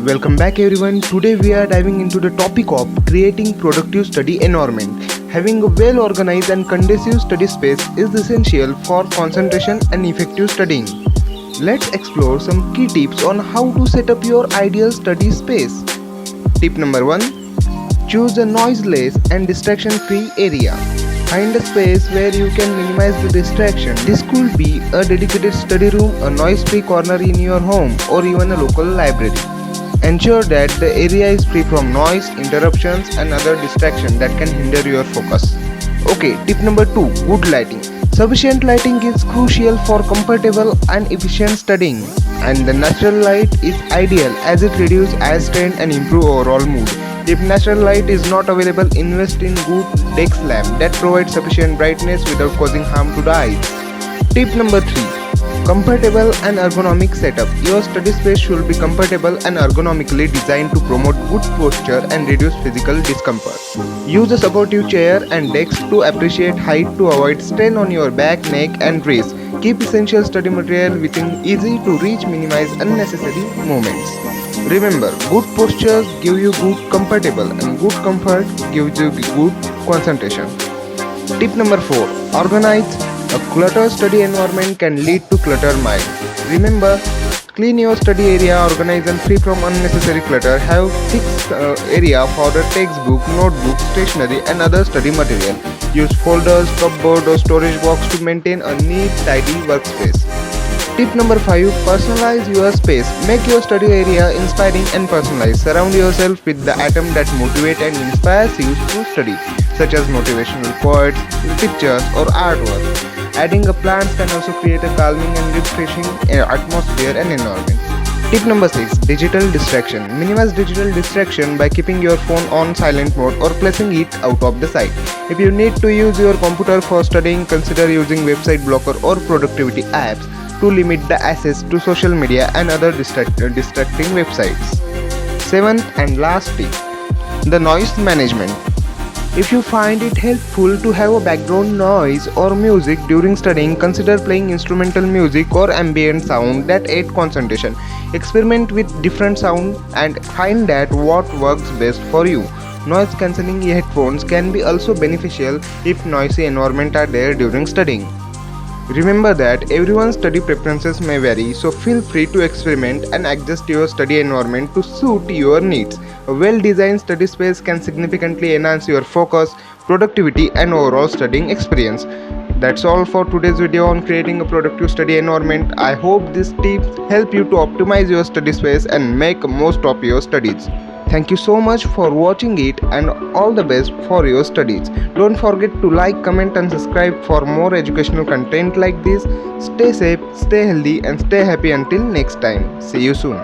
Welcome back everyone. Today we are diving into the topic of creating productive study environment. Having a well organized and conducive study space is essential for concentration and effective studying. Let's explore some key tips on how to set up your ideal study space. Tip number 1. Choose a noiseless and distraction free area. Find a space where you can minimize the distraction. This could be a dedicated study room, a noise free corner in your home, or even a local library. Ensure that the area is free from noise, interruptions, and other distractions that can hinder your focus. Okay, tip number 2. Good lighting. Sufficient lighting is crucial for comfortable and efficient studying, and the natural light is ideal as it reduces eye strain and improves overall mood. If natural light is not available, invest in good desk lamp that provides sufficient brightness without causing harm to the eyes. Tip number 3. Comfortable and ergonomic setup. Your study space should be comfortable and ergonomically designed to promote good posture and reduce physical discomfort. Use a supportive chair and desk to appreciate height to avoid strain on your back, neck, and wrist. Keep essential study material within easy to reach, minimize unnecessary movements. Remember, good postures give you good comfortable and good comfort gives you good concentration. Tip number 4. Organize. A cluttered study environment can lead to cluttered mind. Remember, clean your study area, organize and free from unnecessary clutter. Have fixed area for the textbook, notebook, stationery and other study material. Use folders, cupboard or storage box to maintain a neat, tidy workspace. Tip number 5. Personalize your space. Make your study area inspiring and personalized. Surround yourself with the items that motivate and inspires you to study, such as motivational quotes, pictures, or artwork. Adding a plant can also create a calming and refreshing atmosphere and environment. Tip number 6. Digital distraction. Minimize digital distraction by keeping your phone on silent mode or placing it out of the sight. If you need to use your computer for studying, consider using website blocker or productivity apps to limit the access to social media and other distracting websites. Seventh and last tip. The noise management. If you find it helpful to have a background noise or music during studying, consider playing instrumental music or ambient sound that aid concentration. Experiment with different sound and find that what works best for you. Noise cancelling headphones can be also beneficial if noisy environment are there during studying. Remember that everyone's study preferences may vary, so feel free to experiment and adjust your study environment to suit your needs. A well-designed study space can significantly enhance your focus, productivity, and overall studying experience. That's all for today's video on creating a productive study environment. I hope these tips help you to optimize your study space and make most of your studies. Thank you so much for watching it and all the best for your studies. Don't forget to like, comment and subscribe for more educational content like this. Stay safe, stay healthy and stay happy until next time. See you soon.